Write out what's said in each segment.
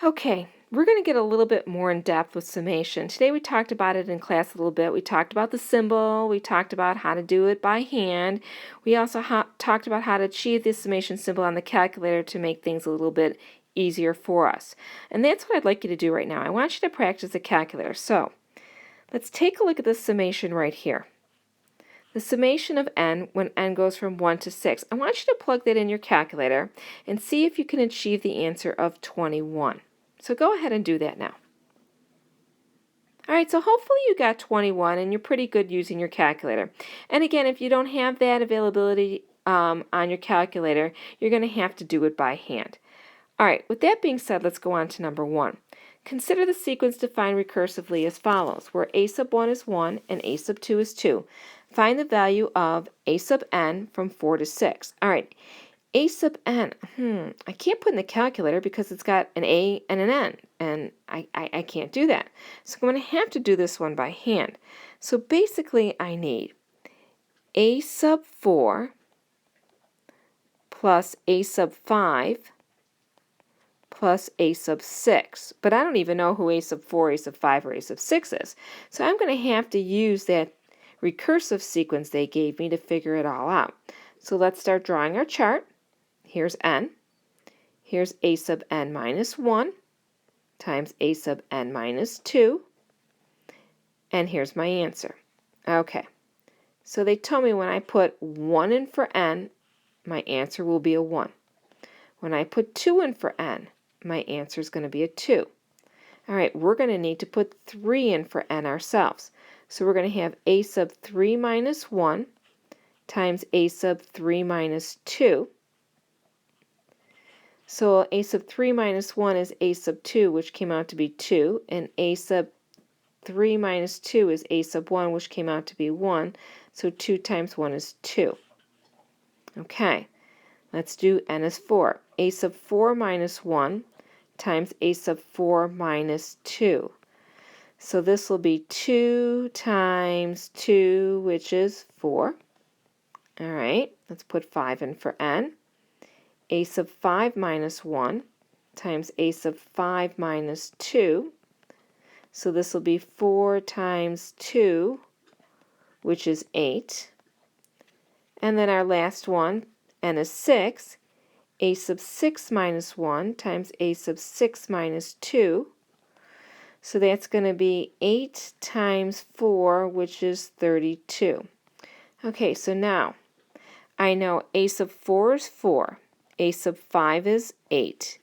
Okay, we're going to get a little bit more in depth with summation. Today we talked about it in class a little bit. We talked about the symbol. We talked about how to do it by hand. We also talked about how to achieve the summation symbol on the calculator to make things a little bit easier for us. And that's what I'd like you to do right now. I want you to practice the calculator. So let's take a look at this summation right here. The summation of n when n goes from 1 to 6. I want you to plug that in your calculator and see if you can achieve the answer of 21. So go ahead and do that now. All right, so hopefully you got 21 and you're pretty good using your calculator. And again, if you don't have that availability on your calculator, you're going to have to do it by hand. All right, with that being said, let's go on to number 1. Consider the sequence defined recursively as follows, where a sub 1 is 1 and a sub 2 is 2. Find the value of a sub n from 4 to 6. All right, a sub n, I can't put in the calculator because it's got an a and an n, and I can't do that. So I'm going to have to do this one by hand. So basically I need a sub 4 plus a sub 5 plus a sub 6. But I don't even know who a sub 4, a sub 5, or a sub 6 is. So I'm going to have to use that recursive sequence they gave me to figure it all out. So let's start drawing our chart. Here's n. Here's a sub n minus 1 times a sub n minus 2. And here's my answer. Okay, so they told me when I put 1 in for n, my answer will be a 1. When I put 2 in for n, my answer is going to be a 2. All right, we're going to need to put 3 in for n ourselves. So we're going to have a sub 3 minus 1 times a sub 3 minus 2. So a sub 3 minus 1 is a sub 2, which came out to be 2, and a sub 3 minus 2 is a sub 1, which came out to be 1, so 2 times 1 is 2. Okay, let's do n is 4. A sub 4 minus 1 times a sub 4 minus 2. So this will be 2 times 2, which is 4. All right, let's put 5 in for n. A sub 5 minus 1 times a sub 5 minus 2. So this will be 4 times 2, which is 8. And then our last one, n is 6. A sub 6 minus 1 times a sub 6 minus 2. So that's going to be 8 times 4, which is 32. Okay, so now I know a sub 4 is 4. A sub 5 is 8.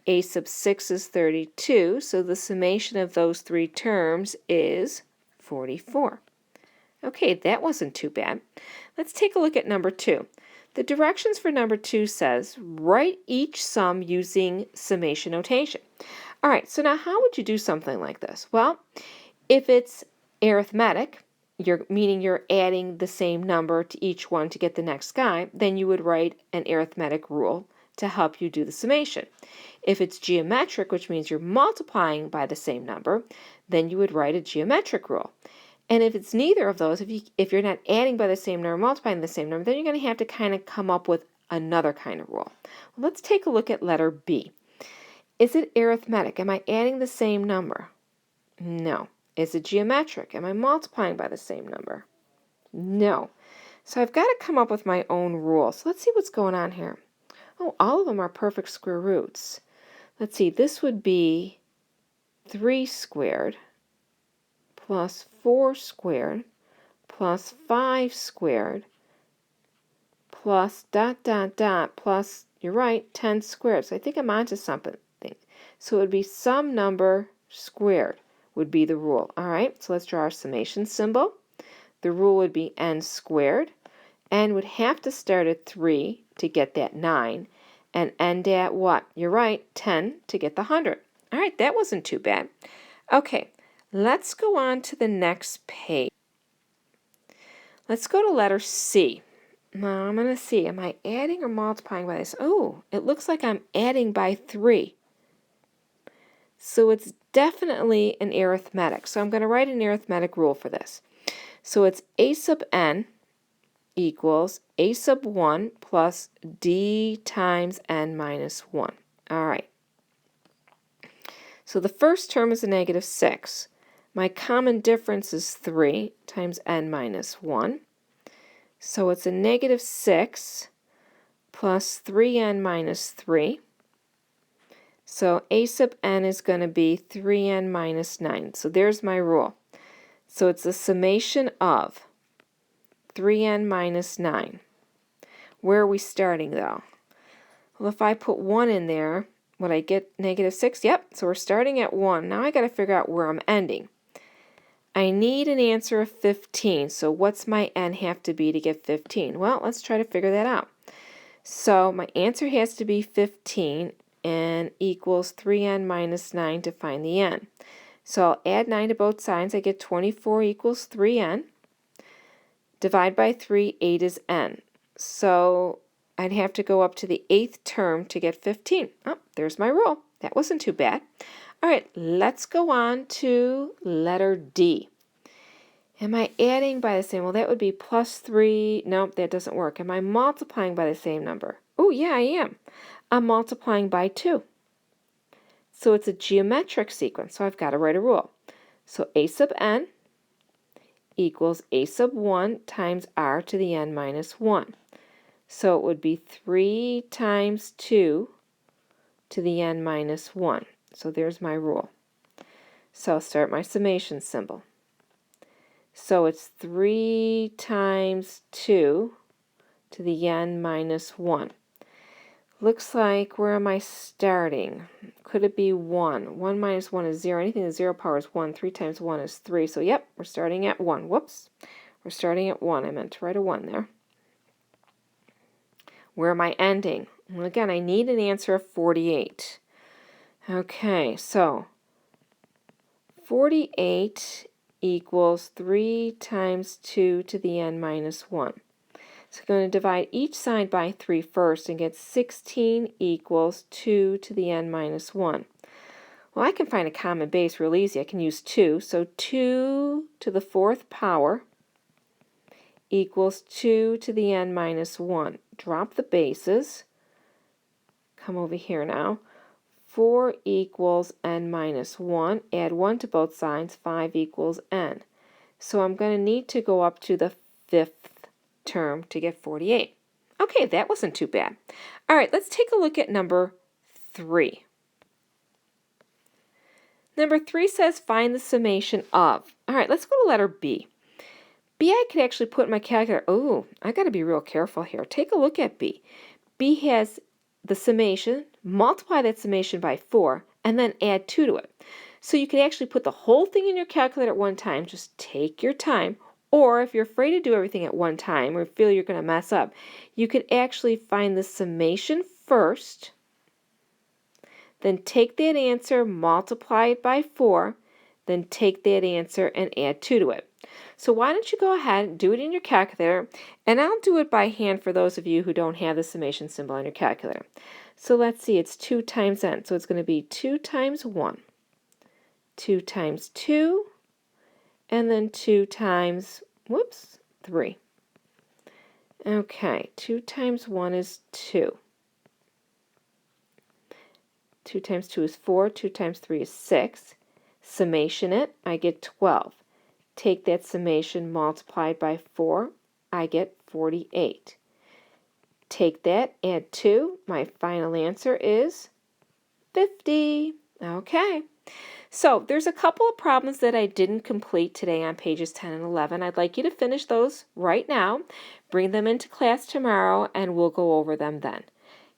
A sub 6 is 32, so the summation of those three terms is 44. Okay, that wasn't too bad. Let's take a look at number 2. The directions for number 2 says, write each sum using summation notation. All right, so now how would you do something like this? Well, if it's arithmetic, meaning you're adding the same number to each one to get the next guy, then you would write an arithmetic rule to help you do the summation. If it's geometric, which means you're multiplying by the same number, then you would write a geometric rule. And if it's neither of those, if you're not adding by the same number, multiplying the same number, then you're going to have to kind of come up with another kind of rule. Well, let's take a look at letter B. Is it arithmetic? Am I adding the same number? No. Is it geometric? Am I multiplying by the same number? No. So I've got to come up with my own rule. So let's see what's going on here. Oh, all of them are perfect square roots. Let's see, this would be 3 squared plus 4 squared plus 5 squared plus ... plus, you're right, 10 squared. So I think I'm onto something. So it would be some number squared would be the rule. All right, so let's draw our summation symbol. The rule would be n squared. N would have to start at 3 to get that 9. And end at what? You're right, 10 to get the 100. All right, that wasn't too bad. Okay, let's go on to the next page. Let's go to letter C. Now I'm going to see, am I adding or multiplying by this? Oh, it looks like I'm adding by 3. So it's definitely an arithmetic. So I'm going to write an arithmetic rule for this. So it's a sub n equals a sub 1 plus d times n minus 1. All right. So the first term is a negative 6. My common difference is 3 times n minus 1. So it's a negative 6 plus 3n minus 3. So a sub n is going to be 3n minus 9. So there's my rule. So it's the summation of 3n minus 9. Where are we starting though? Well, if I put 1 in there, would I get negative 6? Yep, so we're starting at 1. Now I got to figure out where I'm ending. I need an answer of 15, so what's my n have to be to get 15? Well, let's try to figure that out. So my answer has to be 15 and equals 3n minus 9 to find the n. So I'll add 9 to both sides. I get 24 equals 3n. Divide by 3, 8 is n. So I'd have to go up to the 8th term to get 15. Oh, there's my rule. That wasn't too bad. All right, let's go on to letter D. Am I adding by the same? Well, that would be plus 3. Nope, that doesn't work. Am I multiplying by the same number? Oh, yeah, I am. I'm multiplying by 2. So it's a geometric sequence, so I've got to write a rule. So a sub n equals a sub 1 times r to the n minus 1. So it would be 3 times 2 to the n minus 1. So there's my rule. So I'll start my summation symbol. So it's 3 times 2 to the n minus 1. Looks like, where am I starting? Could it be 1? 1 minus 1 is 0. Anything to 0 power is 1. 3 times 1 is 3. So yep, we're starting at 1. Whoops. We're starting at 1. I meant to write a 1 there. Where am I ending? Well, again, I need an answer of 48. Okay, so 48 equals 3 times 2 to the n minus 1. So I'm going to divide each side by 3 first and get 16 equals 2 to the n minus 1. Well, I can find a common base real easy. I can use 2. So 2 to the 4th power equals 2 to the n minus 1. Drop the bases. Come over here now. 4 equals n minus 1. Add 1 to both sides. 5 equals n. So I'm going to need to go up to the 5th term to get 48. Okay, that wasn't too bad. All right, let's take a look at number 3. Number 3 says find the summation of. All right, let's go to letter B. B I could actually put in my calculator. Oh, I got to be real careful here. Take a look at B. B has the summation, multiply that summation by 4, and then add 2 to it. So you could actually put the whole thing in your calculator at one time. Just take your time. Or if you're afraid to do everything at one time or feel you're going to mess up, you could actually find the summation first, then take that answer, multiply it by 4, then take that answer and add 2 to it. So why don't you go ahead and do it in your calculator, and I'll do it by hand for those of you who don't have the summation symbol on your calculator. So let's see, it's 2 times n, so it's going to be 2 times 1, 2 times 2, and then 2 times, 3. Okay, 2 times 1 is 2. 2 times 2 is 4. 2 times 3 is 6. Summation it, I get 12. Take that summation multiplied by 4, I get 48. Take that, add 2. My final answer is 50. Okay. So there's a couple of problems that I didn't complete today on pages 10 and 11. I'd like you to finish those right now, bring them into class tomorrow, and we'll go over them then.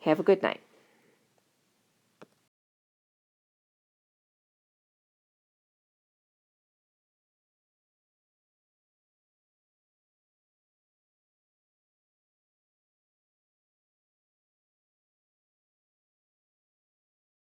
Have a good night.